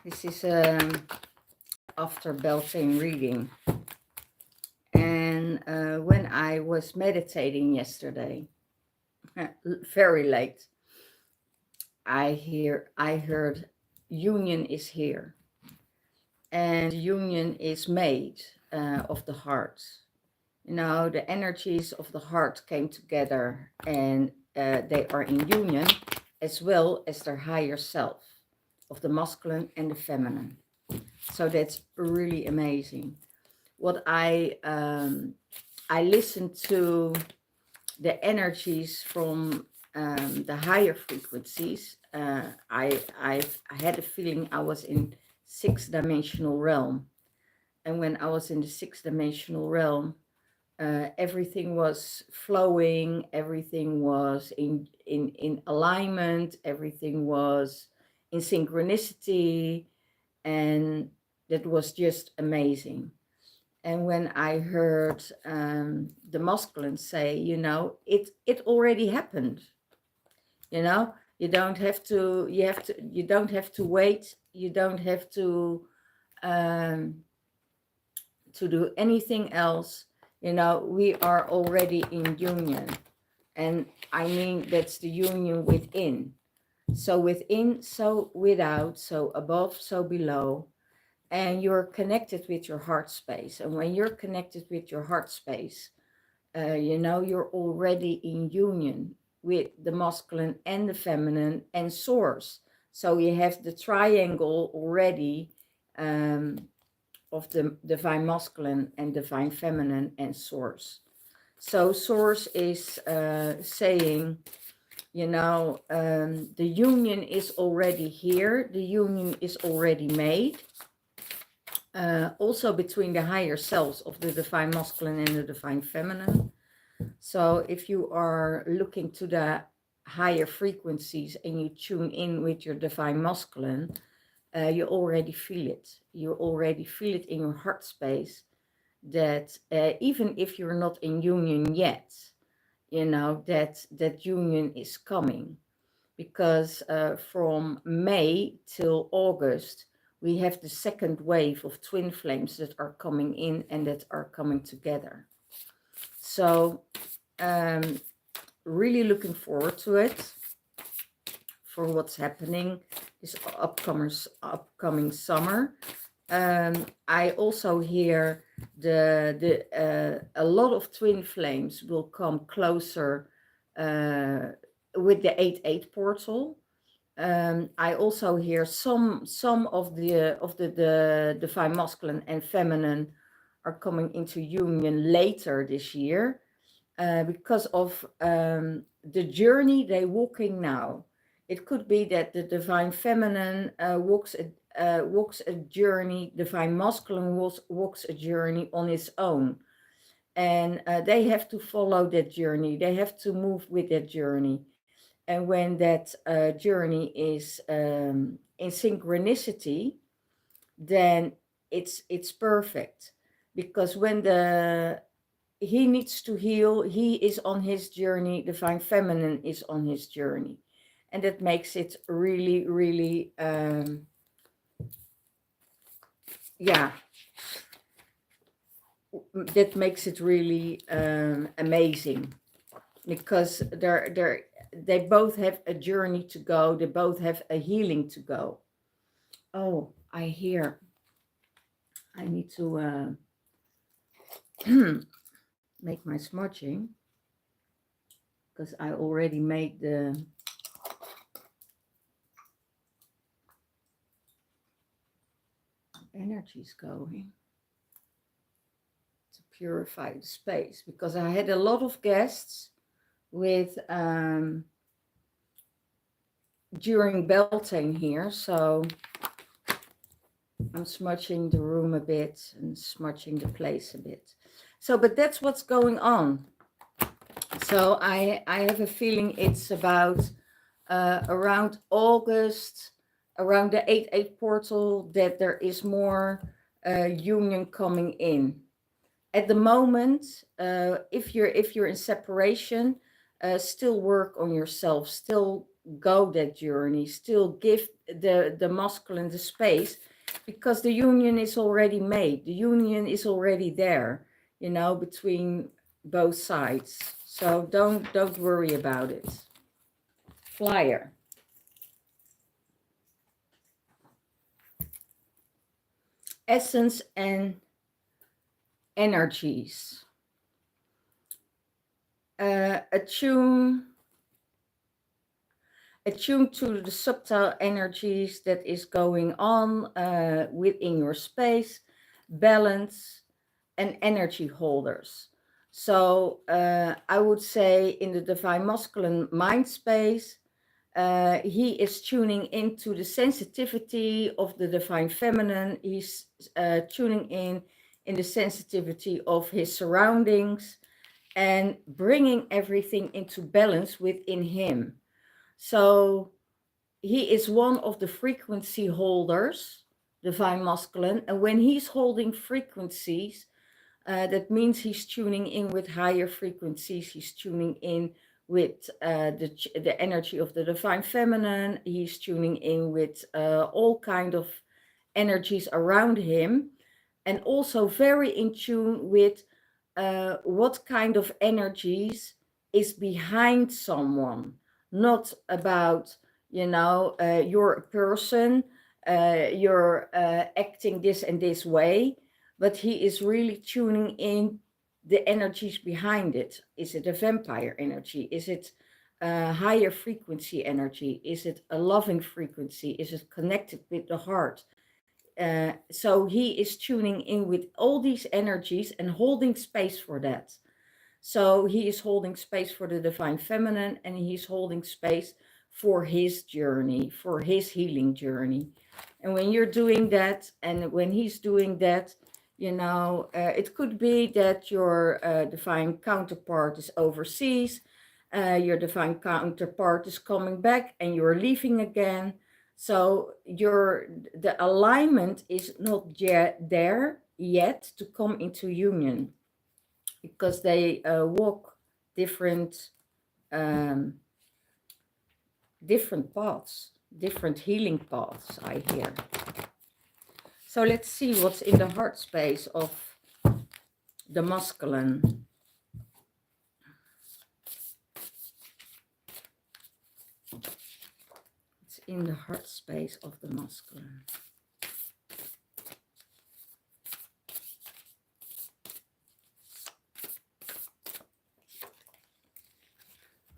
This is after Beltane reading. And when I was meditating yesterday, very late, I heard union is here. And union is made of the heart. You know, the energies of the heart came together and they are in union, as well as their higher self of the masculine and the feminine. So that's really amazing. What I listened to the energies from the higher frequencies. I had a feeling I was in 6th-dimensional realm, and when I was in the 6th-dimensional realm, everything was flowing, everything was in alignment, everything was in synchronicity, and that was just amazing. And when I heard the masculine say, you know, it already happened, you know, you don't have to wait, you don't have to do anything else. You know, we are already in union. And I mean, that's the union within. So within, so without, so above, so below. And you're connected with your heart space. And when you're connected with your heart space, you know, you're already in union with the masculine and the feminine and source. So you have the triangle already of the divine masculine and divine feminine and source. So source is saying, you know, the union is already here. The union is already made. Also between the higher selves of the divine masculine and the divine feminine. So if you are looking to the higher frequencies and you tune in with your divine masculine, you already feel it. You already feel it in your heart space that even if you're not in union yet, you know, that union is coming. Because from May till August, we have the second wave of twin flames that are coming in and that are coming together. So really looking forward to it, for what's happening this upcoming summer. I also hear a lot of twin flames will come closer with the 8-8 portal. I also hear some of the divine masculine and feminine are coming into union later this year because of the journey they're walking now. It could be that the divine feminine walks a journey, divine masculine walks a journey on its own. And they have to follow that journey. They have to move with that journey. And when that journey is in synchronicity, then it's perfect. Because when he needs to heal, he is on his journey, divine feminine is on his journey. And that makes it really, really, that makes it really amazing. Because they both have a journey to go. They both have a healing to go. Oh, I hear. I need to make my smudging. Because I already made the energies going to purify the space. Because I had a lot of guests with during Beltane here, so I'm smudging the room a bit and smudging the place a bit. So, but that's what's going on. So I have a feeling it's about around August, around the 8-8 portal, that there is more union coming in. At the moment, if you're in separation, still work on yourself, still go that journey, still give the masculine the space, because the union is already made. The union is already there, you know, between both sides. So don't worry about it. Flyer. Essence and energies. Attune to the subtle energies that is going on within your space, balance, and energy holders. So I would say in the divine masculine mind space, he is tuning into the sensitivity of the divine feminine. He's tuning in the sensitivity of his surroundings and bringing everything into balance within him. So he is one of the frequency holders, divine masculine, and when he's holding frequencies, that means he's tuning in with higher frequencies. He's tuning in with the energy of the divine feminine. He's tuning in with all kind of energies around him, and also very in tune with what kind of energies is behind someone. Not about, you know, you're a person, you're acting this and this way, but he is really tuning in the energies behind it. Is it a vampire energy? Is it a higher frequency energy? Is it a loving frequency? Is it connected with the heart? So he is tuning in with all these energies and holding space for that. So he is holding space for the divine feminine, and he's holding space for his journey, for his healing journey. And when you're doing that, and when he's doing that, you know, it could be that your divine counterpart is overseas, your divine counterpart is coming back, and you're leaving again. So the alignment is not yet there yet to come into union, because they walk different different paths, different healing paths, I hear. So let's see what's in the heart space of the masculine. It's in the heart space of the masculine.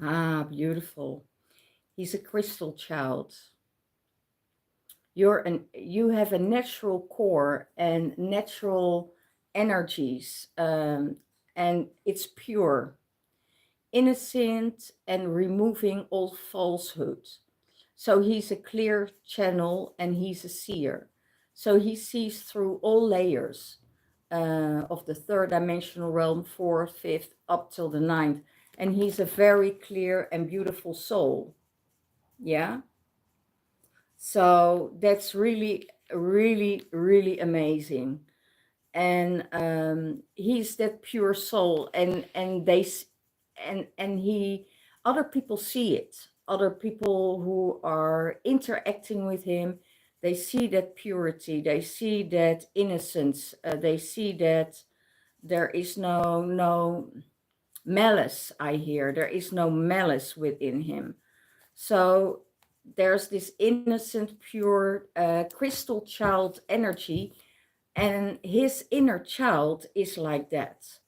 Ah, beautiful. He's a crystal child. You have a natural core and natural energies, and it's pure, innocent, and removing all falsehood. So he's a clear channel, and he's a seer. So he sees through all layers of the third dimensional realm, fourth, fifth, up till the ninth. And he's a very clear and beautiful soul. Yeah. So that's really, really, really amazing. And he's that pure soul, and he, other people see it. Other people who are interacting with him, they see that purity, they see that innocence, they see that there is no malice. I hear there is no malice within him. So there's this innocent, pure, crystal child energy, and his inner child is like that.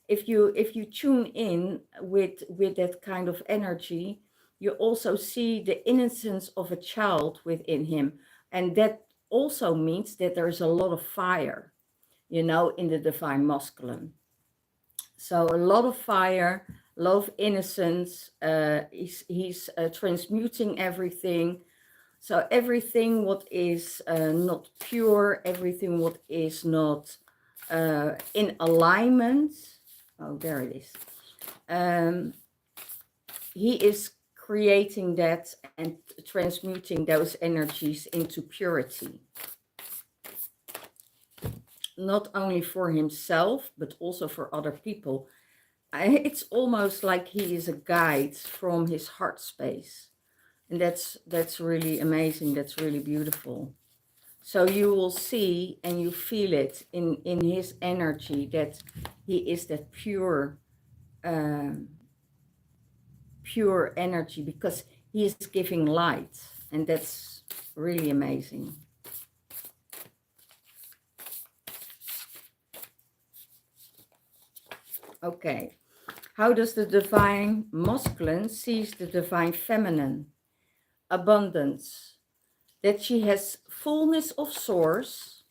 If you tune in with that kind of energy, you also see the innocence of a child within him, and that also means that there's a lot of fire, you know, in the divine masculine. So a lot of fire, a lot of innocence. He's transmuting everything. So everything what is not pure, everything what is not in alignment. Oh, there it is. He is creating that and transmuting those energies into purity. Not only for himself, but also for other people. It's almost like he is a guide from his heart space. And that's really amazing. That's really beautiful. So you will see and you feel it in his energy that he is that um, pure energy, because he is giving light, and that's really amazing. Okay, how does the divine masculine sees the divine feminine? Abundance, that she has fullness of source,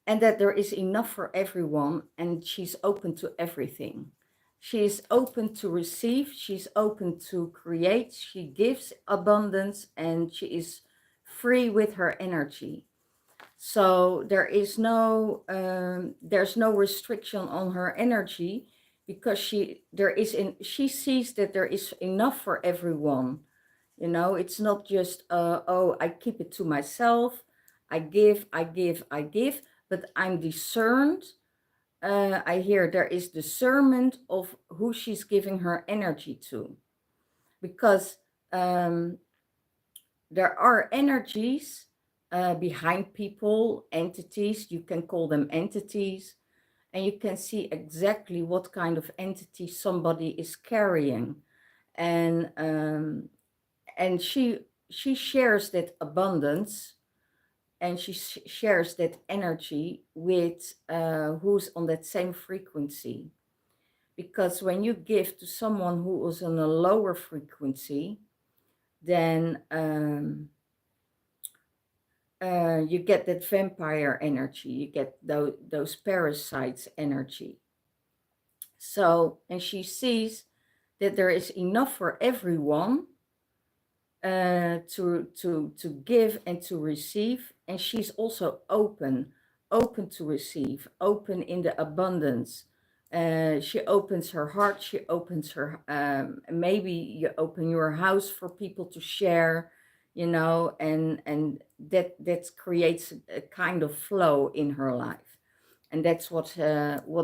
and that there is enough for everyone, and she's open to everything. She is open to receive, she's open to create, she gives abundance, and she is free with her energy. So there is no there's no restriction on her energy, because she sees that there is enough for everyone. You know, it's not just oh, I keep it to myself, I give, I give, I give, but I'm discerned. I hear there is discernment of who she's giving her energy to, because um, there are energies behind people, entities, you can call them entities, and you can see exactly what kind of entity somebody is carrying. And she shares that abundance, and she shares that energy with who's on that same frequency. Because when you give to someone who is on a lower frequency, then you get that vampire energy, you get those parasites energy. So, and she sees that there is enough for everyone to give and to receive, and she's also open to receive, open in the abundance. She opens her heart, she opens her maybe you open your house for people to share, you know, and that creates a kind of flow in her life. And that's what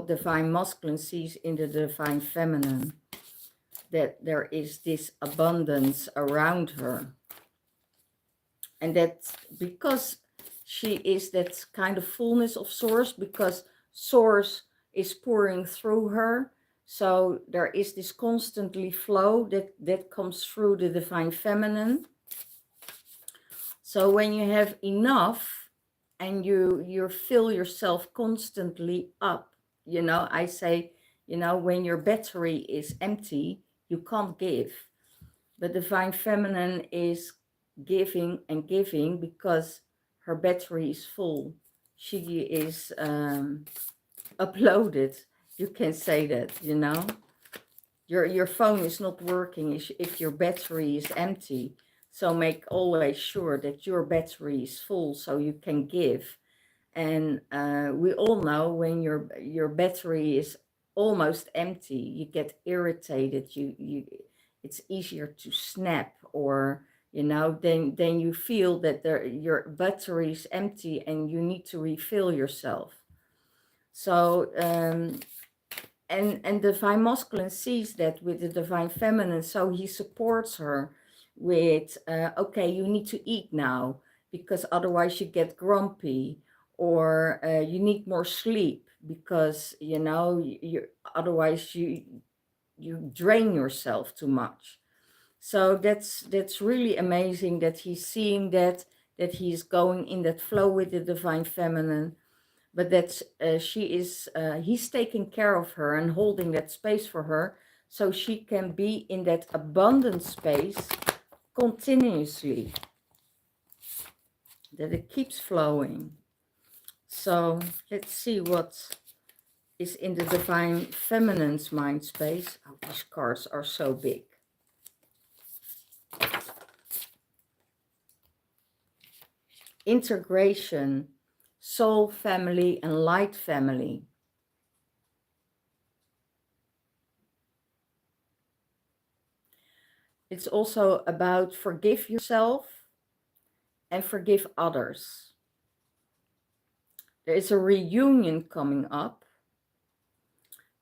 divine masculine sees in the divine feminine, that there is this abundance around her. And that's because she is that kind of fullness of source, because source is pouring through her. So there is this constantly flow that comes through the divine feminine. So when you have enough and you fill yourself constantly up, you know, I say, you know, when your battery is empty, you can't give. The divine feminine is giving and giving because her battery is full. She is uploaded. You can say that, you know. Your phone is not working if your battery is empty. So make always sure that your battery is full so you can give. And we all know when your battery is almost empty, you get irritated. It's easier to snap, or you know, then you feel that your battery is empty and you need to refill yourself. So and divine masculine sees that with the divine feminine, so he supports her with okay, you need to eat now because otherwise you get grumpy, or you need more sleep because you know you otherwise you drain yourself too much. So that's really amazing that he's seeing that he's going in that flow with the divine feminine, but that's he's taking care of her and holding that space for her, so she can be in that abundant space continuously, that it keeps flowing. So let's see what is in the divine feminine's mind space. Oh, these cards are so big. Integration, soul family and light family. It's also about forgive yourself and forgive others. There is a reunion coming up,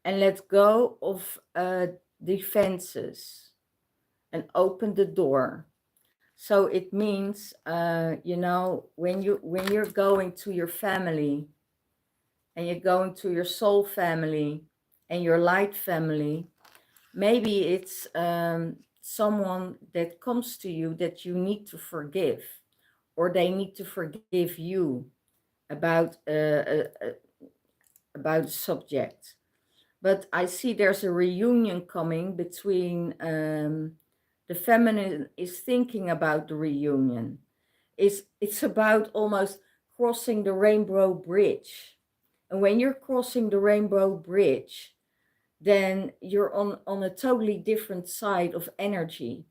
and let go of defenses. and open the door. So it means, you know, when you're going to your family, and you're going to your soul family and your light family, maybe it's someone that comes to you that you need to forgive, or they need to forgive you about about the subject. But I see there's a reunion coming between, the feminine is thinking about the reunion. It's about almost crossing the rainbow bridge. And when you're crossing the rainbow bridge, then you're on a totally different side of energy.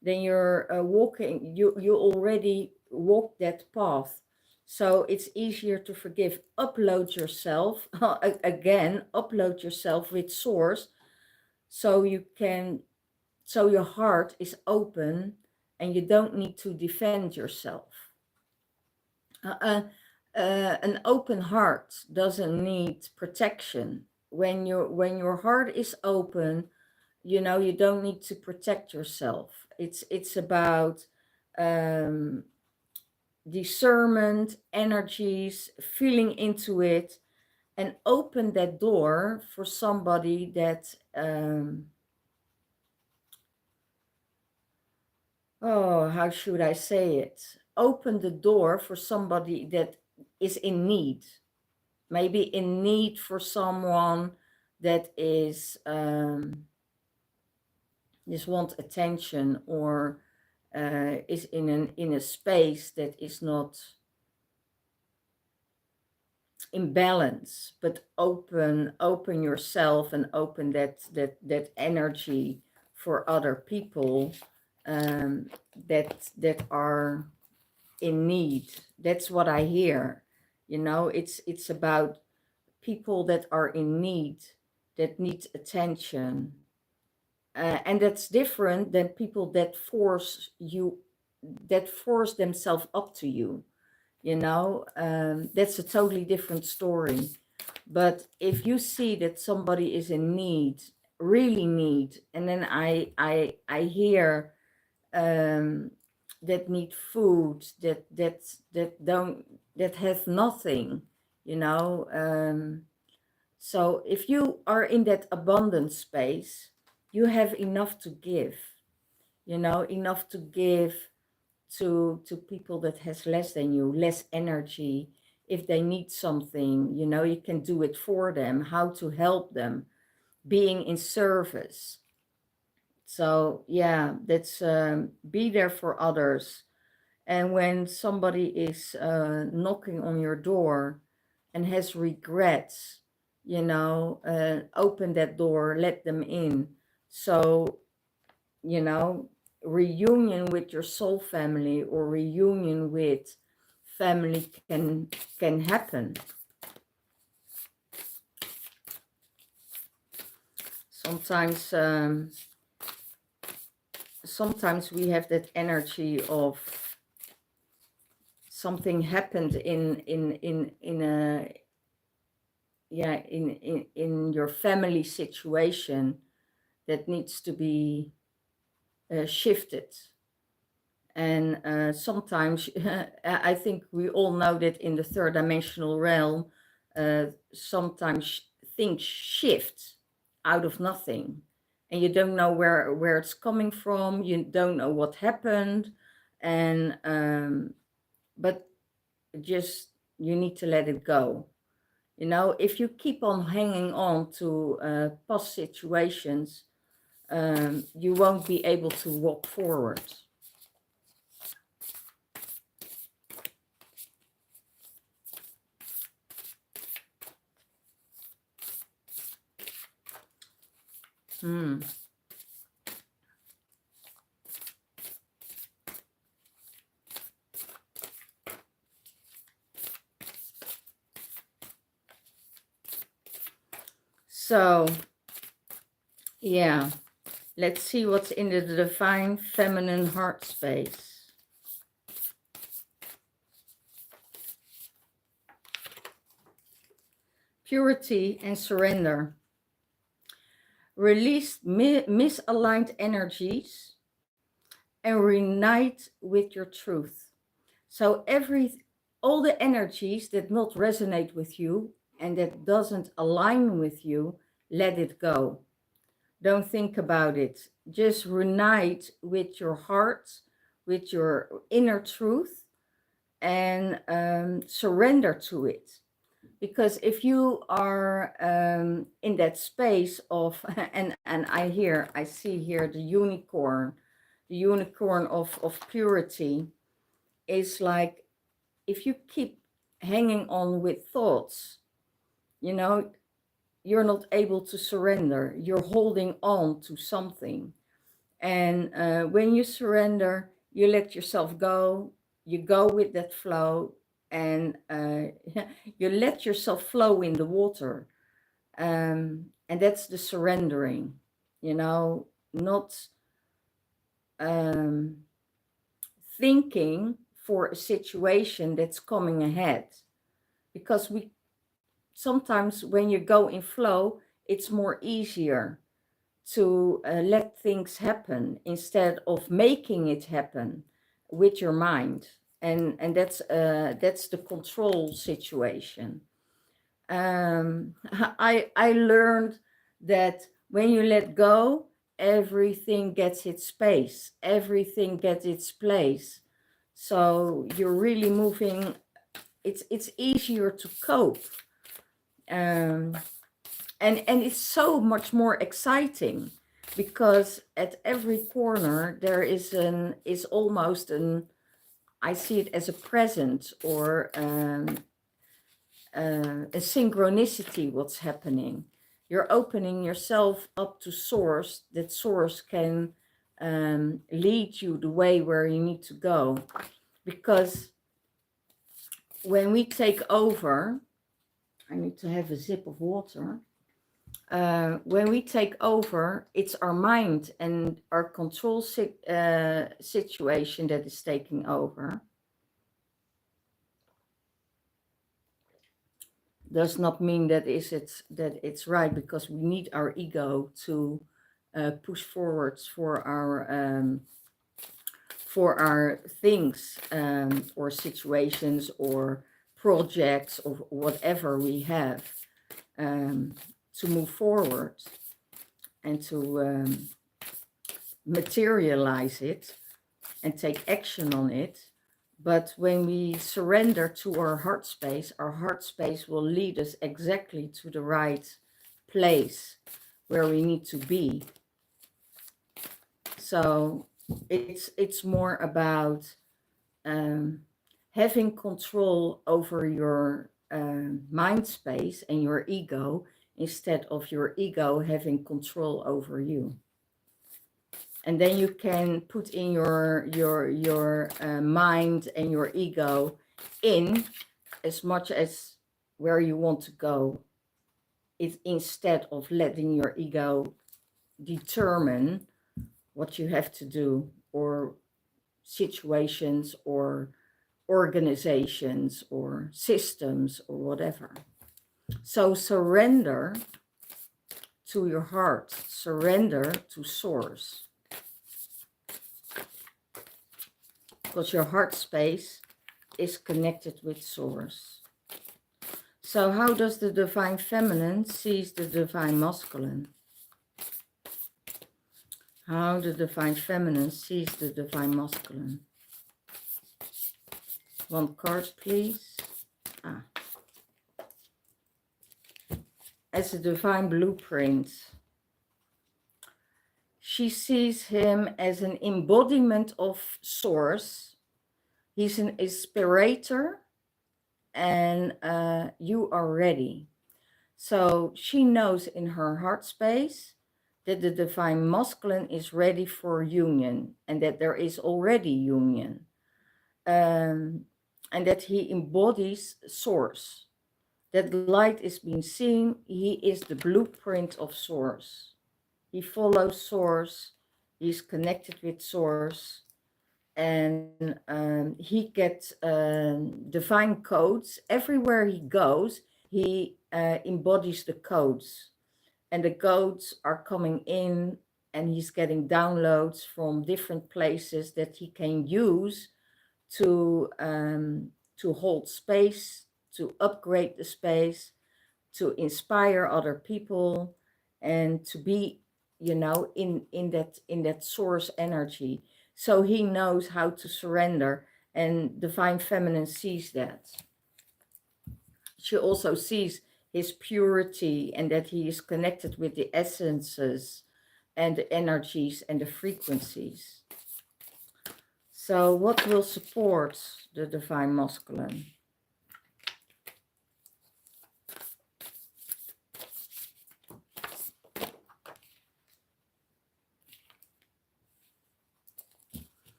Then you're walking, you already walked that path. So it's easier to forgive. Upload yourself, again, upload yourself with source, so you can, so your heart is open and you don't need to defend yourself. Uh, uh, an open heart doesn't need protection. When your heart is open, you know, you don't need to protect yourself. It's about um, discernment, energies, feeling into it, and open that door for somebody that oh, how should I say it? Open the door for somebody that is in need. Maybe in need for someone that is just want attention, or is in a space that is not in balance. But open yourself and open that energy for other people that are in need. That's what I hear. You know, it's about people that are in need, that need attention. And that's different than people that force you, that force themselves up to you. You know, that's a totally different story. But if you see that somebody is in need, really need, and then I hear that need food, that don't, that have nothing, you know. So if you are in that abundant space, you have enough to give, you know, enough to give to people that has less than you, less energy. If they need something, you know, you can do it for them, how to help them, being in service. So yeah, that's be there for others. And when somebody is knocking on your door and has regrets, you know, open that door, let them in. So, you know, reunion with your soul family or reunion with family can happen. Sometimes sometimes we have that energy of something happened in a, yeah, in your family situation that needs to be shifted. And sometimes I think we all know that in the third dimensional realm, sometimes things shift out of nothing, and you don't know where it's coming from. You don't know what happened, and but just you need to let it go. You know, if you keep on hanging on to past situations, you won't be able to walk forward. Hmm. So, yeah, let's see what's in the divine feminine heart space. Purity and surrender. Release misaligned energies and reunite with your truth. So all the energies that not resonate with you and that doesn't align with you, let it go. Don't think about it. Just reunite with your heart, with your inner truth, and surrender to it. Because if you are in that space of, and I see here the unicorn of purity is like, if you keep hanging on with thoughts, you know, you're not able to surrender. You're holding on to something. And when you surrender, you let yourself go, you go with that flow, and you let yourself flow in the water. And that's the surrendering, not um, thinking for a situation that's coming ahead. Because we sometimes, when you go in flow, it's more easier to let things happen instead of making it happen with your mind. And that's the control situation. I learned that when you let go, everything gets its space, everything gets its place. So you're really moving. It's easier to cope, um, and it's so much more exciting, because at every corner there is almost an, I see it as a present, or a synchronicity what's happening. You're opening yourself up to source, that source can lead you the way where you need to go. Because when we take over, I need to have a sip of water. When we take over, it's our mind and our control situation that is taking over. Does not mean that it's right, because we need our ego to push forwards for our things, or situations or projects or whatever we have, to move forward and to materialize it and take action on it. But when we surrender to our heart space will lead us exactly to the right place where we need to be. So it's more about having control over your mind space and your ego, instead of your ego having control over you. And then you can put in your mind and your ego in as much as where you want to go, instead of letting your ego determine what you have to do, or situations or organizations or systems or whatever. So surrender to your heart, surrender to source. Because your heart space is connected with source. So how does the divine feminine sees the divine masculine? How the divine feminine sees the divine masculine. One card, please. As a divine blueprint, she sees him as an embodiment of source. He's an inspirator, and you are ready. So she knows in her heart space that the divine masculine is ready for union, and that there is already union, and that he embodies source. That light is being seen. He is the blueprint of source. He follows source. He's connected with source. And he gets divine codes. Everywhere he goes, he embodies the codes. And the codes are coming in and he's getting downloads from different places that he can use to hold space, to upgrade the space, to inspire other people, and to be, you know, in that source energy. So he knows how to surrender, and Divine Feminine sees that. She also sees his purity and that he is connected with the essences and the energies and the frequencies. So what will support the Divine Masculine?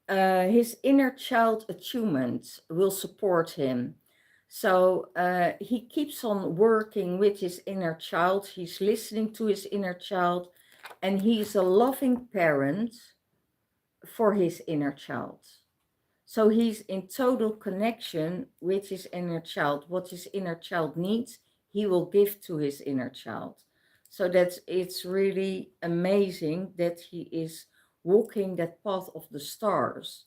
His inner child attunement will support him. So he keeps on working with his inner child. He's listening to his inner child, and he's a loving parent for his inner child. So he's in total connection with his inner child. What his inner child needs, he will give to his inner child. So it's really amazing that he is walking that path of the stars,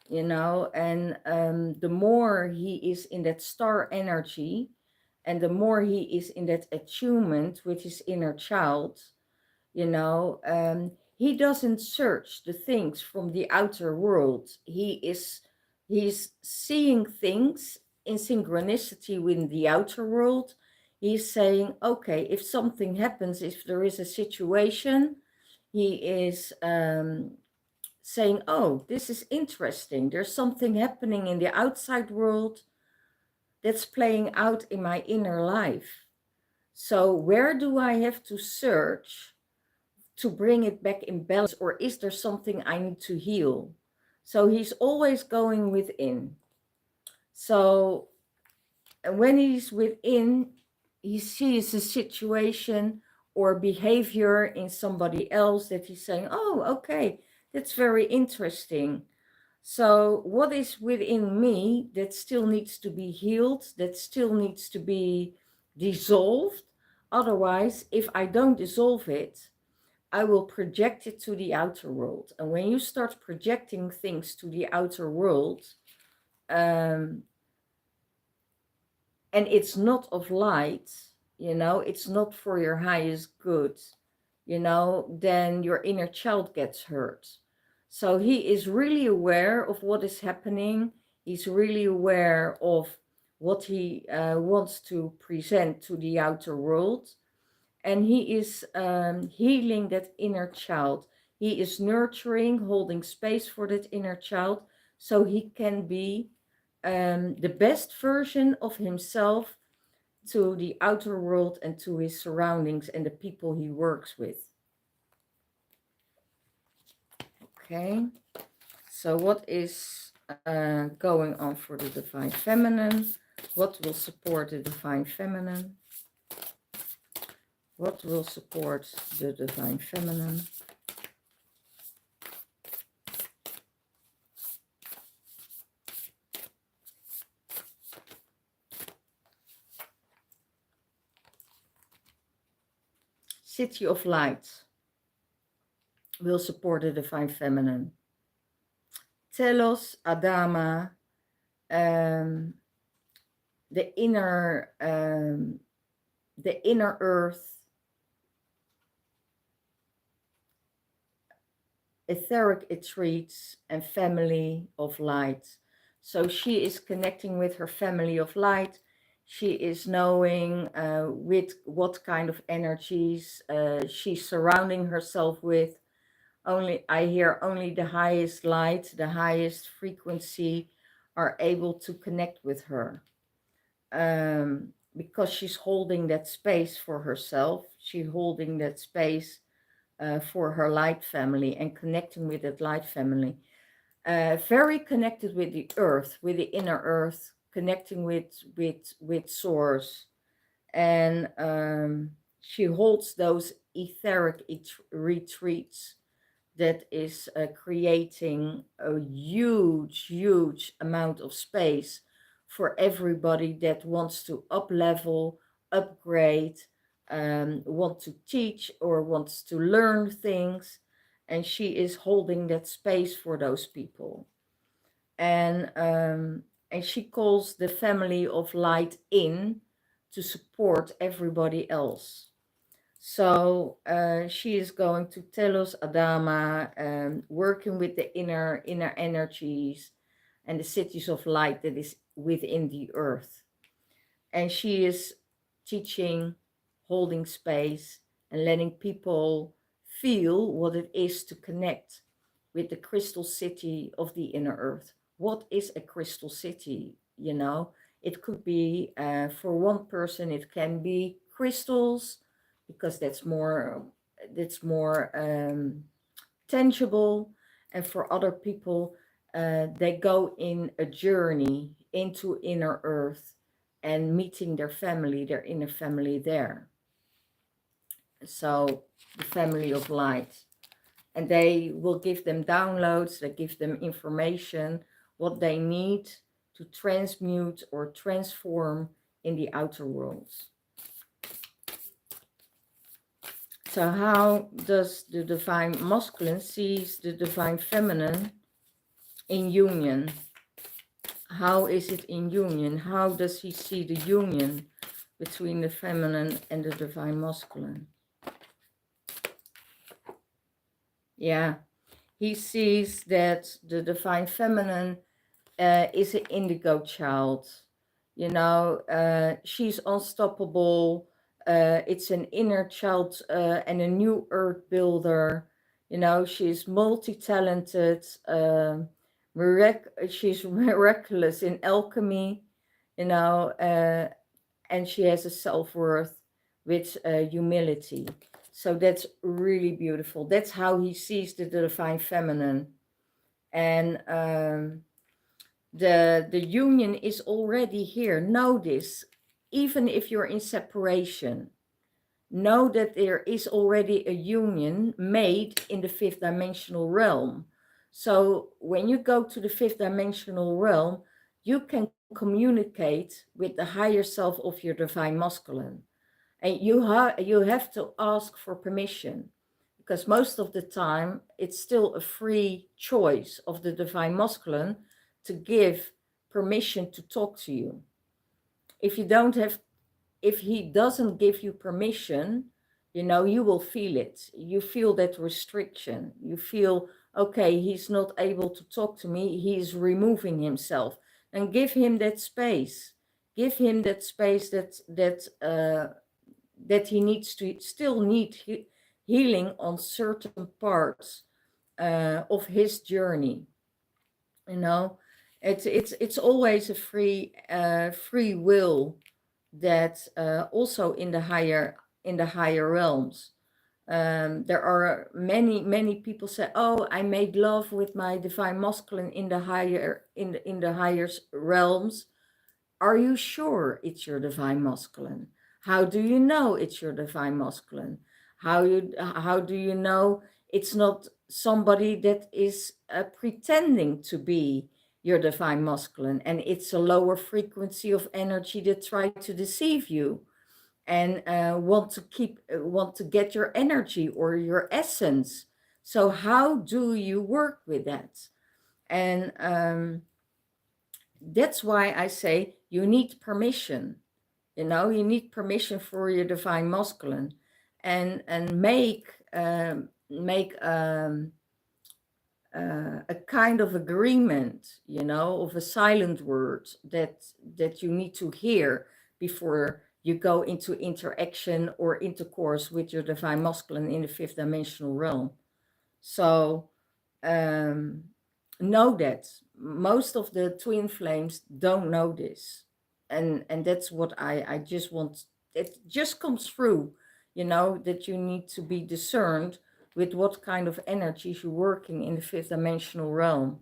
you know, and the more he is in that star energy, and the more he is in that attunement with his inner child, you know, he doesn't search the things from the outer world. He's seeing things in synchronicity with the outer world. He's saying, okay, if something happens, if there is a situation, he is saying, oh, this is interesting. There's something happening in the outside world that's playing out in my inner life. So where do I have to search to bring it back in balance, or is there something I need to heal? So he's always going within. So when he's within, he sees a situation or behavior in somebody else that he's saying, oh, okay, that's very interesting. So what is within me that still needs to be healed, that still needs to be dissolved? Otherwise, if I don't dissolve it, I will project it to the outer world. And when you start projecting things to the outer world, and it's not of light, you know, it's not for your highest good, you know, then your inner child gets hurt. So he is really aware of what is happening. He's really aware of what he wants to present to the outer world. And he is healing that inner child. He is nurturing, holding space for that inner child, so he can be the best version of himself to the outer world and to his surroundings and the people he works with. Okay, so what is going on for the Divine Feminine? What will support the Divine Feminine? What will support the Divine Feminine? City of Light will support the Divine Feminine. Telos, Adama, the inner earth, etheric retreats, and family of light. So she is connecting with her family of light. She is knowing with what kind of energies she's surrounding herself with. I hear only the highest light, the highest frequency are able to connect with her. Because she's holding that space for herself. She's holding that space for her light family and connecting with that light family. Very connected with the earth, with the inner earth, connecting with source. And she holds those etheric retreats that is creating a huge amount of space for everybody that wants to up level, upgrade, want to teach or wants to learn things, and she is holding that space for those people. And she calls the family of light in to support everybody else. So she is going to Telos Adama, working with the inner energies and the cities of light that is within the earth. And she is teaching, holding space, and letting people feel what it is to connect with the crystal city of the inner earth. What is a crystal city? You know, it could be, for one person, it can be crystals, because that's more tangible. And for other people, they go in a journey into inner earth and meeting their family, their inner family there. So the family of light. And they will give them downloads, they give them information, what they need to transmute or transform in the outer worlds. So how does the divine masculine sees the divine feminine in union? How is it in union? How does he see the union between the feminine and the divine masculine? Yeah, he sees that the divine feminine is an indigo child. You know, she's unstoppable. It's an inner child and a new earth builder. You know, she's multi-talented. She's miraculous in alchemy. You know, and she has a self-worth with humility. So that's really beautiful. That's how he sees the divine feminine. And the union is already here. Know this. Even if you're in separation, know that there is already a union made in the fifth dimensional realm. So when you go to the fifth dimensional realm, you can communicate with the higher self of your divine masculine. And you have to ask for permission, because most of the time it's still a free choice of the divine masculine to give permission to talk to you. If he doesn't give you permission, you know, you will feel it. You feel that restriction. You feel, okay, he's not able to talk to me. He's removing himself. And give him that space. Give him that space that he needs to still need healing on certain parts of his journey. You know, it's always a free will that also in the higher realms. There are many people say, oh, I made love with my divine masculine in the higher realms. Are you sure it's your divine masculine? How do you know it's your divine masculine? How do you know it's not somebody that is pretending to be your divine masculine, and it's a lower frequency of energy that try to deceive you and want to get your energy or your essence? So how do you work with that? And that's why I say you need permission. You know, you need permission for your divine masculine, and make a kind of agreement, you know, of a silent word that you need to hear before you go into interaction or intercourse with your divine masculine in the fifth dimensional realm. So know that most of the twin flames don't know this, and that's what I just want. It just comes through, you know, that you need to be discerned with what kind of energies you're working in the fifth dimensional realm.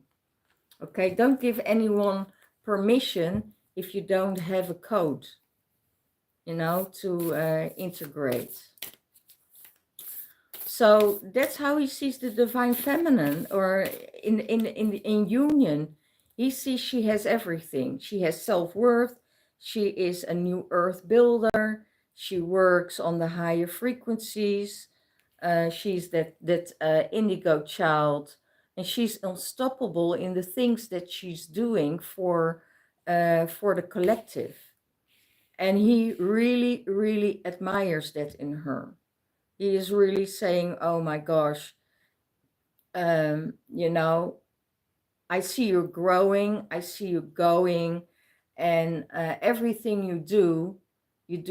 Okay, don't give anyone permission if you don't have a code, you know, to integrate. So that's how he sees the divine feminine, or in union. He sees she has everything. She has self-worth. She is a new earth builder. She works on the higher frequencies. She's that indigo child, and she's unstoppable in the things that she's doing for the collective. And he really, really admires that in her. He is really saying, oh my gosh, you know, I see you growing, I see you going, and everything you do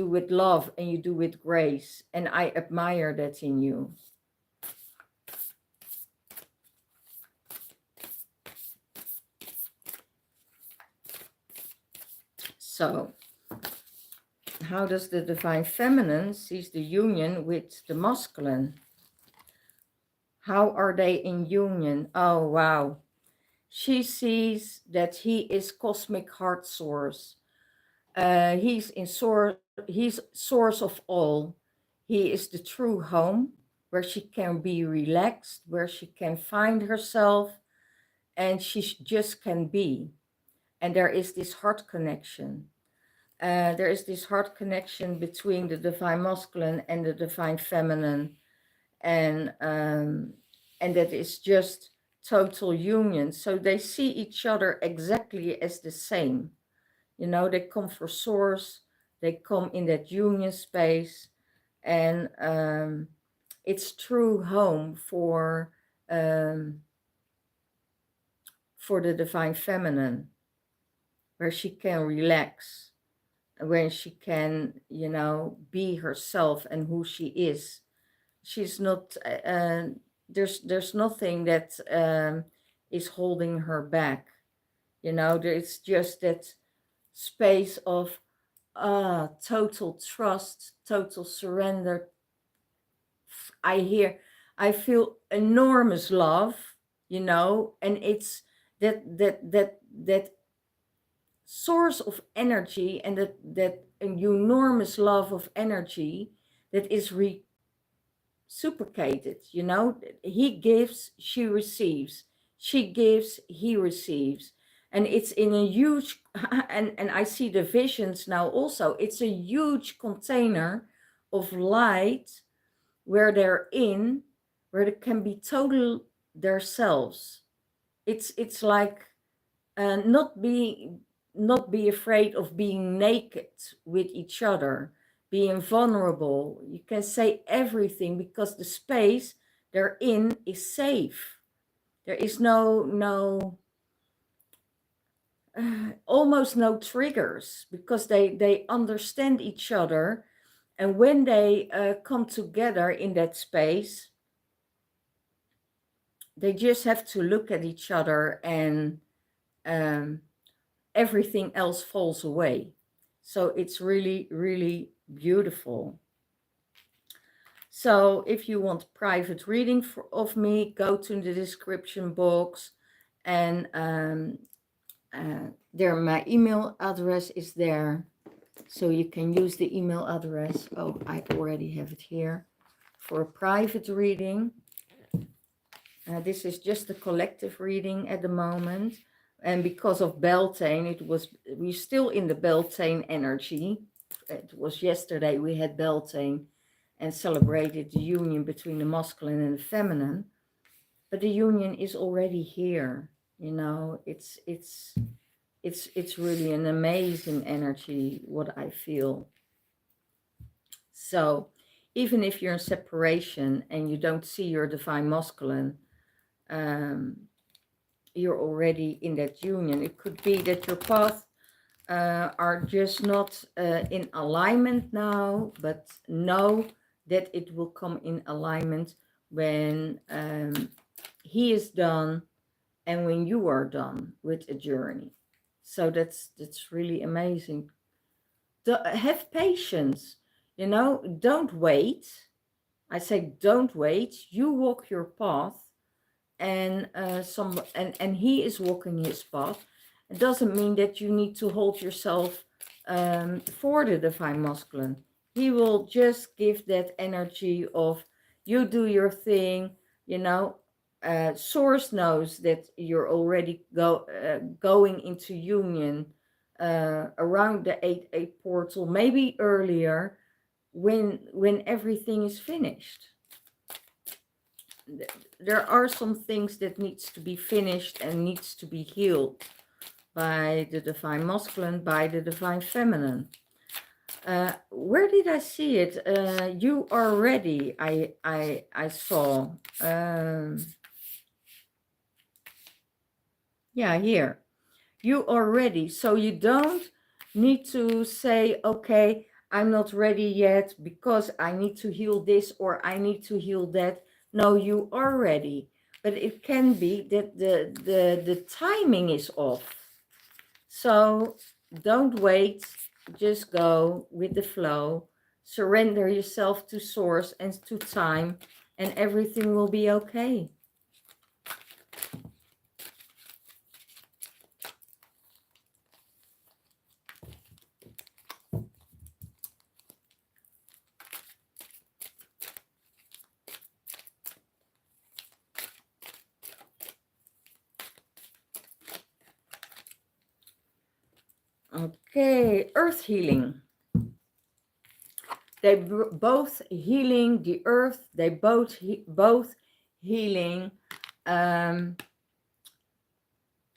with love and you do with grace. And I admire that in you. So, how does the Divine Feminine sees the union with the masculine? How are they in union? Oh, wow. She sees that he is cosmic heart source. He's source of all. He is the true home where she can be relaxed, where she can find herself, and she just can be. And there is this heart connection. There is this heart connection between the divine masculine and the divine feminine, and that is just total union. So they see each other exactly as the same. You know, they come for source, they come in that union space, and it's true home for the divine feminine, where she can relax, when she can, you know, be herself and who she is. She's not, there's nothing that is holding her back. You know, it's just that space of total trust, total surrender. I feel enormous love, you know, and it's that source of energy, and that enormous love of energy that is reciprocated, you know. He gives, she receives. She gives, he receives. And it's in a huge, and I see the visions now also, it's a huge container of light where they're in, where they can be total themselves. It's like not be afraid of being naked with each other, being vulnerable. You can say everything because the space they're in is safe. There is almost no triggers, because they understand each other. And when they come together in that space, they just have to look at each other, and everything else falls away. So it's really, really beautiful. So if you want private reading of me, go to the description box, and there my email address is there. So you can use the email address. Oh, I already have it here for a private reading. This is just a collective reading at the moment. And because of Beltane, we're still in the Beltane energy. It was yesterday we had Beltane and celebrated the union between the masculine and the feminine. But the union is already here. You know, it's really an amazing energy, what I feel. So even if you're in separation and you don't see your divine masculine, you're already in that union. It could be that your paths are just not in alignment now, but know that it will come in alignment when he is done and when you are done with a journey. So that's really amazing. Have patience, you know, don't wait. I say don't wait. You walk your path, and and he is walking his path. It doesn't mean that you need to hold yourself for the divine masculine. He will just give that energy of you do your thing, you know. Source knows that you're already going into union around the 8-8 portal, maybe earlier, when everything is finished. There are some things that needs to be finished and needs to be healed by the divine masculine, by the divine feminine. Where did I see it? You are ready. I saw. Yeah, here. You are ready. So you don't need to say, okay, I'm not ready yet because I need to heal this or I need to heal that. No, you are ready. But it can be that the timing is off. So don't wait, just go with the flow, surrender yourself to source and to time, and everything will be okay. Okay, earth healing. They both healing the earth. They both healing the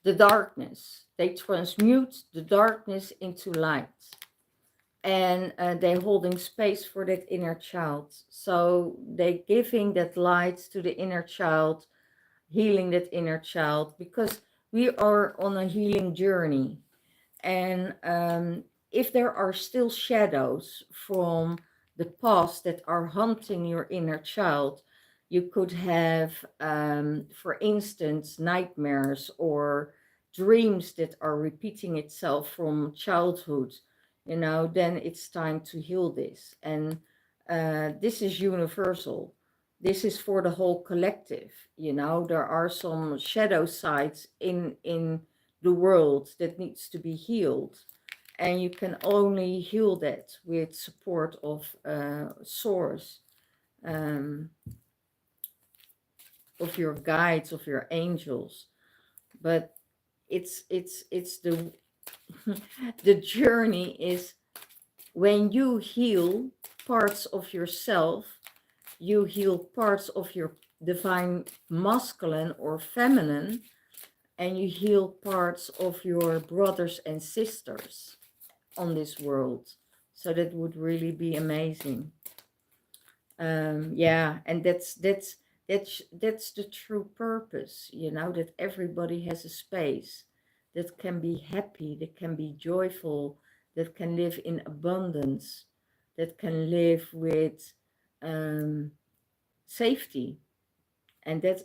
darkness. They transmute the darkness into light, and they're holding space for that inner child. So they giving that light to the inner child, healing that inner child, because we are on a healing journey. And if there are still shadows from the past that are haunting your inner child, you could have, for instance, nightmares or dreams that are repeating itself from childhood, then it's time to heal this. And this is universal. This is for the whole collective. There are some shadow sides in the world that needs to be healed, and you can only heal that with support of source, of your guides, of your angels. But it's the the journey is when you heal parts of yourself, you heal parts of your divine masculine or feminine, and you heal parts of your brothers and sisters on this world. So that would really be amazing. Yeah, and that's the true purpose, that everybody has a space that can be happy, that can be joyful, that can live in abundance, that can live with safety. And that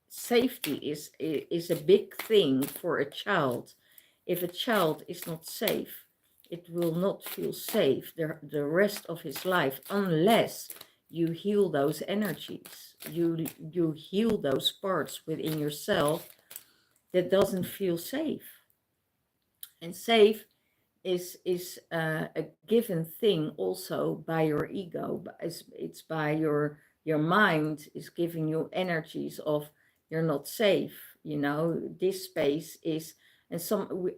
safety is a big thing for a child. If a child is not safe, it will not feel safe the rest of his life, unless you heal those energies, you heal those parts within yourself that doesn't feel safe. And safe is a given thing also by your ego. It's by your mind is giving you energies of you're not safe. This space is, and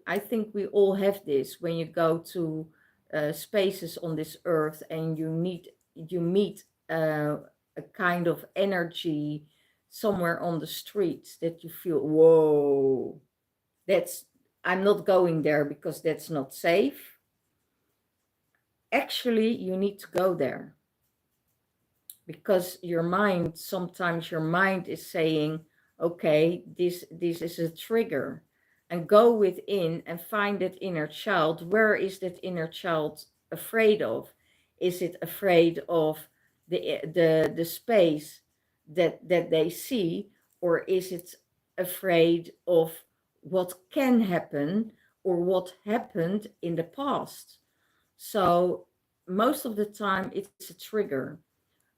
I think we all have this when you go to spaces on this earth and you meet a kind of energy somewhere on the streets that you feel, whoa, that's, I'm not going there because that's not safe. Actually, you need to go there because sometimes your mind is saying, okay, this is a trigger, and go within and find that inner child. Where is that inner child afraid of? Is it afraid of the space that they see, or is it afraid of what can happen or what happened in the past? So most of the time it's a trigger.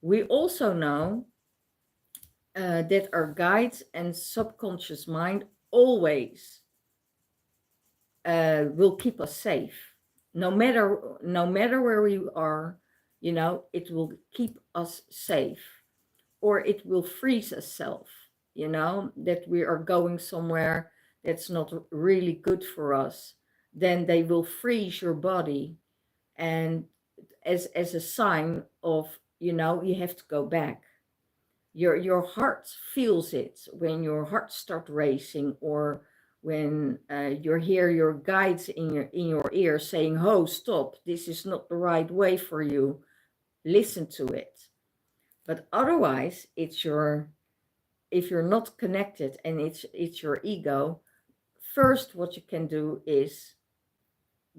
We also know that our guides and subconscious mind always will keep us safe. No matter where we are, it will keep us safe, or it will freeze itself, that we are going somewhere that's not really good for us. Then they will freeze your body, and as a sign of, you know, you have to go back. Your heart feels it when your heart starts racing, or when you hear your guides in your ear saying, "Oh, stop! This is not the right way for you. Listen to it." But otherwise, it's your, if you're not connected and it's your ego. First, what you can do is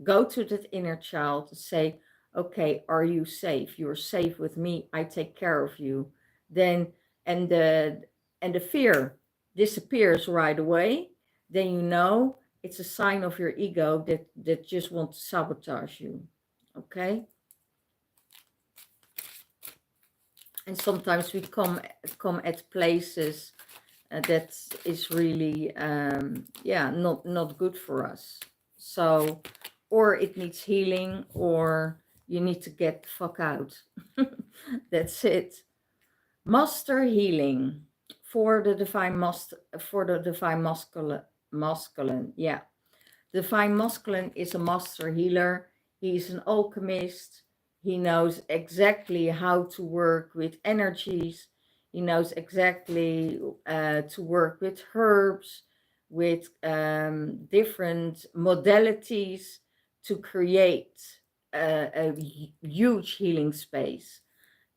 go to that inner child and say, "Okay, are you safe? You're safe with me. I take care of you." Then, and the fear disappears right away. Then you know it's a sign of your ego that just wants to sabotage you. Okay. And sometimes we come at places that is really yeah, not good for us. So, or it needs healing, or you need to get the fuck out. That's it. Master healing for the divine master, for the divine masculine. Yeah, divine masculine is a master healer. He's an alchemist. He knows exactly how to work with energies. He knows exactly to work with herbs, with different modalities to create a huge healing space.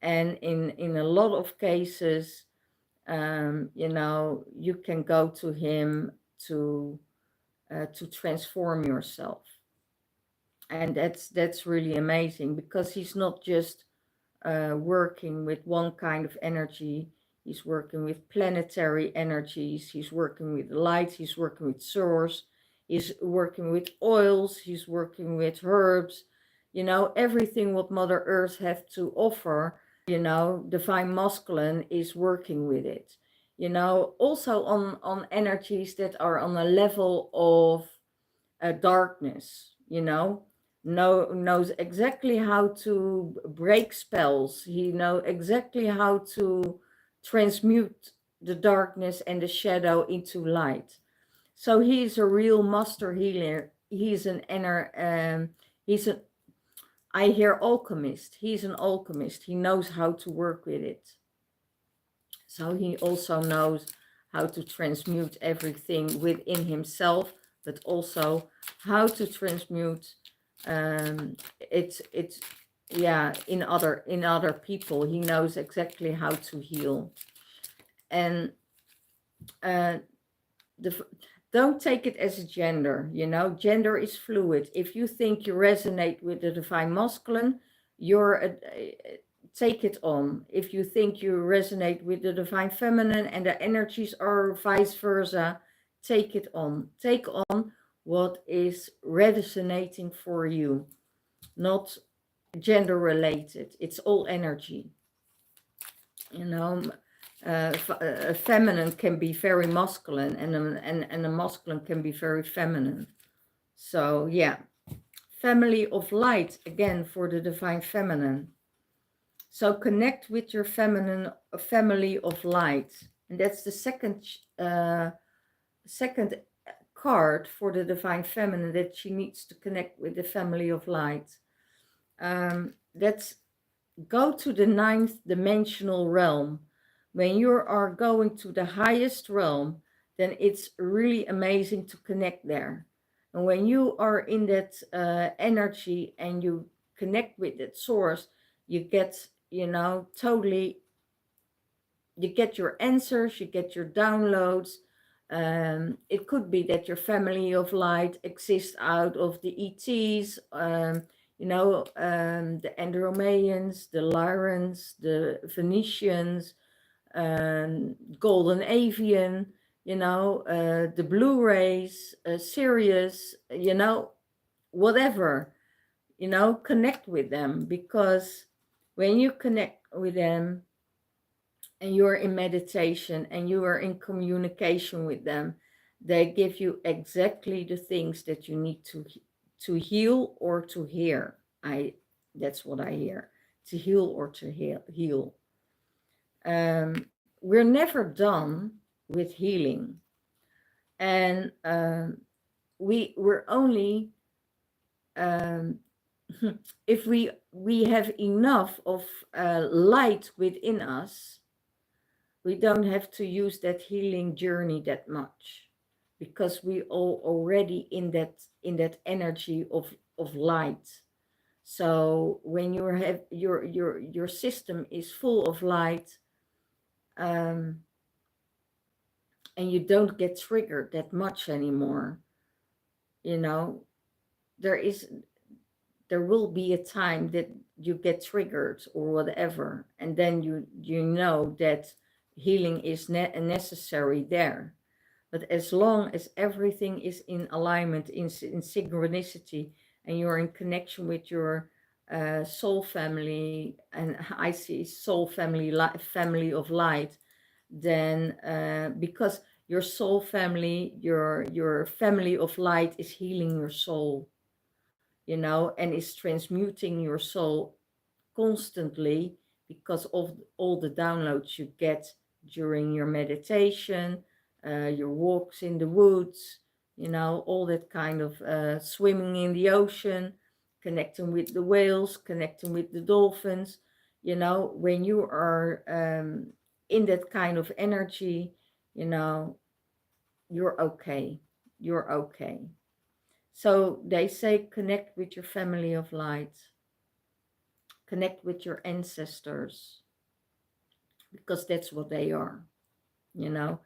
And in a lot of cases, you know, you can go to him to transform yourself. And that's really amazing, because he's not just working with one kind of energy. He's working with planetary energies. He's working with light. He's working with source. He's working with oils. He's working with herbs. You know, everything what Mother Earth have to offer, you know, divine masculine is working with it. You know, also on energies that are on a level of darkness, you knows exactly how to break spells. He knows exactly how to transmute the darkness and the shadow into light. So he's a real master healer. He's an inner, he's a, I hear alchemist. He's an alchemist. He knows how to work with it. So he also knows how to transmute everything within himself, but also how to transmute it's yeah, in other people. He knows exactly how to heal. And uh, the don't take it as a gender. You know, gender is fluid. If you think you resonate with the divine masculine, you're take it on. If you think you resonate with the divine feminine and the energies are vice versa, take it on. Take on what is resonating for you, not gender related. It's all energy. You know, a feminine can be very masculine, and a masculine can be very feminine. So yeah, family of light, again, for the divine feminine. So connect with your feminine family of light. And that's the second card for the divine feminine, that she needs to connect with the family of light. That's go to the ninth dimensional realm. When you are going to the highest realm, then it's really amazing to connect there. And when you are in that energy and you connect with that source, you get, you know, totally, you get your answers, you get your downloads. It could be that your family of light exists out of the ETs, you know, the Andromeans, the Lyrans, the Venetians, Golden Avian, you know, the Blu-rays, Sirius, you know, whatever, you know, connect with them. Because when you connect with them and you're in meditation and you are in communication with them, they give you exactly the things that you need to heal or to hear. That's what I hear, to heal or to heal. We're never done with healing, and we're only if we have enough of light within us, we don't have to use that healing journey that much, because we all already in that energy of light. So when you have your system is full of light, um, and you don't get triggered that much anymore, you know, there is there will be a time that you get triggered or whatever, and then you know that healing is necessary there. But as long as everything is in alignment, in synchronicity, and you're in connection with your soul family, and I see soul family, family of light, then because your soul family, your family of light is healing your soul, you know, and is transmuting your soul constantly because of all the downloads you get during your meditation, your walks in the woods, you know, all that kind of swimming in the ocean, connecting with the whales, connecting with the dolphins. You know, when you are in that kind of energy, you know, you're okay. You're okay. So they say connect with your family of light, connect with your ancestors, because that's what they are, you know.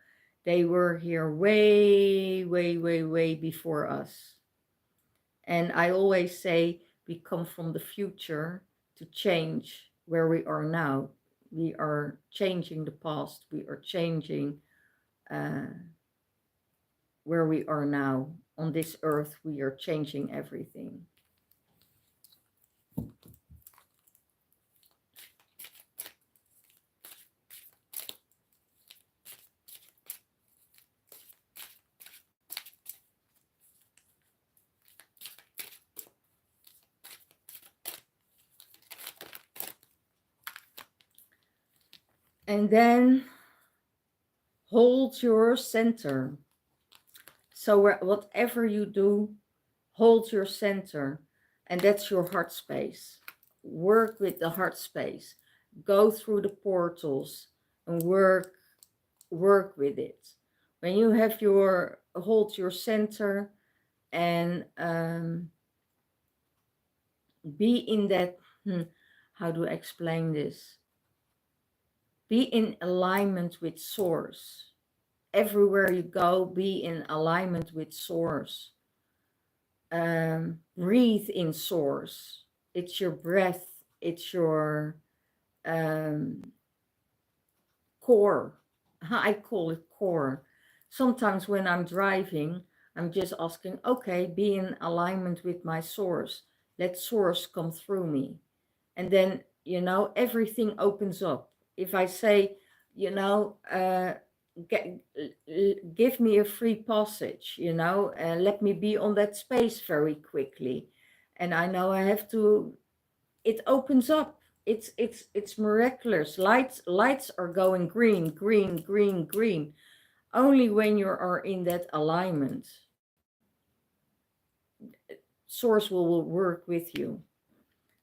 They were here way, way, way, way before us. And I always say we come from the future to change where we are now. We are changing the past. We are changing uh, where we are now. On this earth, we are changing everything. And then hold your center. So whatever you do, hold your center, and that's your heart space. Work with the heart space. Go through the portals and work with it. When you have your hold your center and be in that, how do I explain this? Be in alignment with source. Everywhere you go, be in alignment with source. Breathe in source. It's your breath, it's your core. I call it core. Sometimes when I'm driving, I'm just asking, okay, be in alignment with my source. Let source come through me. And then, you know, everything opens up. If I say, you know, give me a free passage, you know, let me be on that space very quickly. And I know I have to, it opens up. It's miraculous. Lights are going green, green, green, green. Only when you are in that alignment, source will work with you.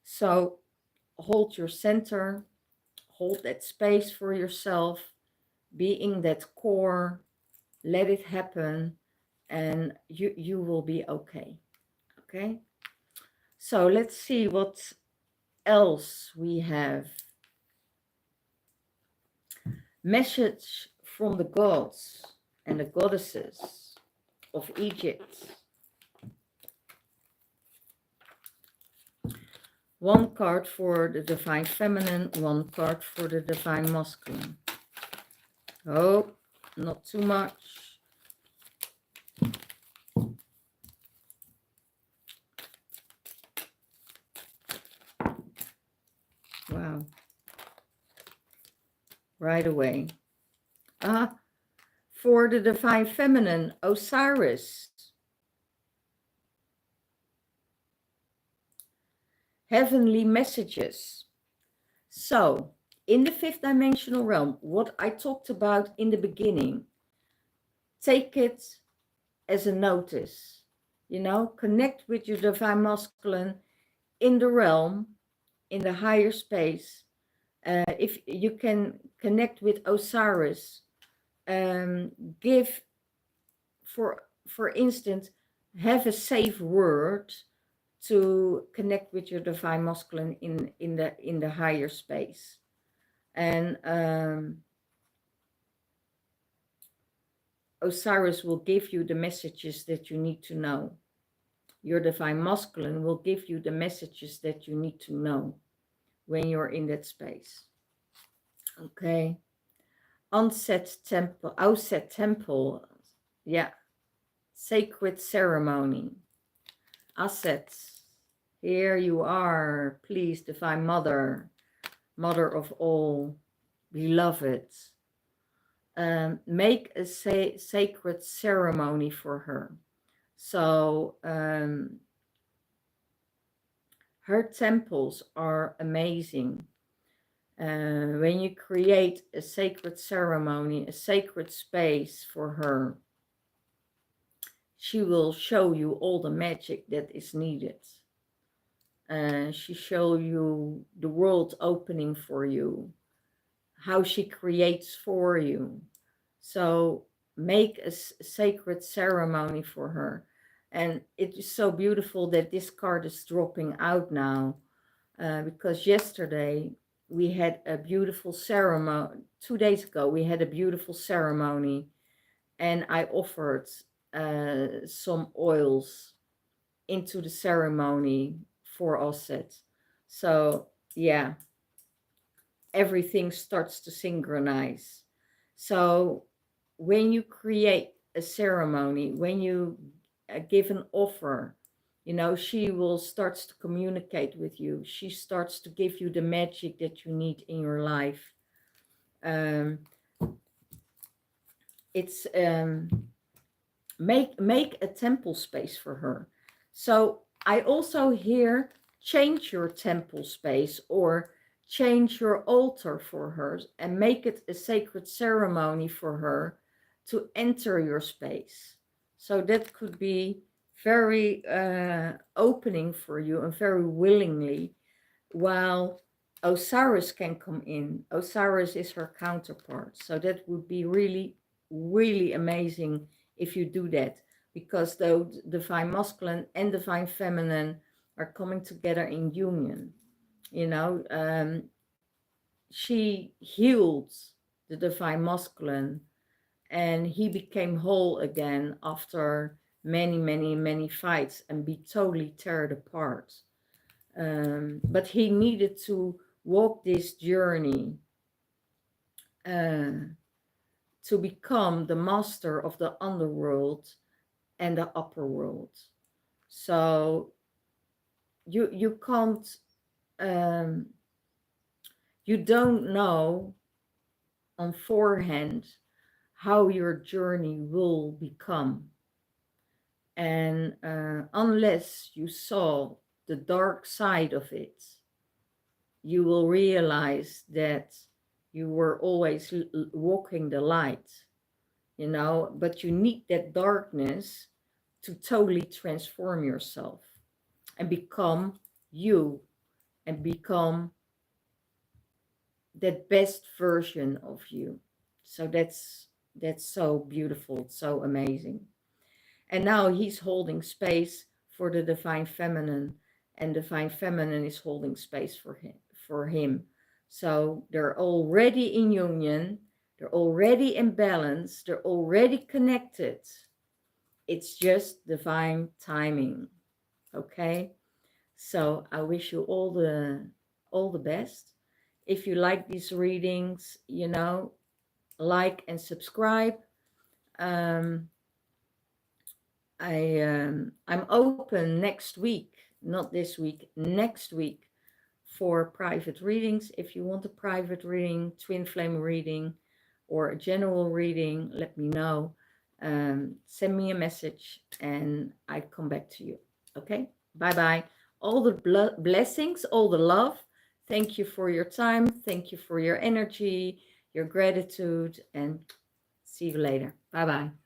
So hold your center, hold that space for yourself, be in that core, let it happen, and you will be okay. Okay, so let's see what else we have. Message from the gods and the goddesses of Egypt. One card for the divine feminine, one card for the divine masculine. Oh, not too much. Wow. Right away. For the divine feminine, Osiris. Heavenly messages. So, in the fifth dimensional realm, what I talked about in the beginning, take it as a notice. You know, connect with your divine masculine in the realm, in the higher space, if you can connect with Osiris, give, for instance, have a safe word to connect with your divine masculine in the higher space. And Osiris will give you the messages that you need to know. Your divine masculine will give you the messages that you need to know when you're in that space. Okay. Outset temple. Yeah. Sacred ceremony. Assets. Here you are. Please, divine mother, mother of all, beloved. Make a sacred ceremony for her. So her temples are amazing. When you create a sacred ceremony, a sacred space for her, she will show you all the magic that is needed. She show you the world opening for you, how she creates for you. So make a sacred ceremony for her. And it is so beautiful that this card is dropping out now, because yesterday we had a beautiful ceremony. 2 days ago we had a beautiful ceremony, and I offered some oils into the ceremony for Osset. So yeah, everything starts to synchronize. So when you create a ceremony, when you give an offer, you know, she will start to communicate with you. She starts to give you the magic that you need in your life. It's make a temple space for her. So I also hear change your temple space or change your altar for her and make it a sacred ceremony for her to enter your space. So that could be very opening for you and very willingly, while Osiris can come in. Osiris is her counterpart. So that would be really, really amazing if you do that, because the divine masculine and divine feminine are coming together in union. You know, she healed the divine masculine and he became whole again after many, many, many fights and be totally teared apart. But he needed to walk this journey to become the master of the underworld and the upper world. So you can't, you don't know on forehand how your journey will become. And unless you saw the dark side of it, you will realize that you were always walking the light, you know, but you need that darkness to totally transform yourself and become you and become that best version of you. So that's so beautiful. It's so amazing. And now he's holding space for the divine feminine, and divine feminine is holding space for him. So they're already in union, they're already in balance, they're already connected. It's just divine timing. Okay? So I wish you all the best. If you like these readings, you know, like and subscribe. I'm open next week, not this week, next week, for private readings. If you want a private reading, twin flame reading, or a general reading, let me know. Send me a message and I come back to you. Okay, bye-bye. All the blessings, all the love. Thank you for your time. Thank you for your energy, your gratitude, and see you later. Bye-bye.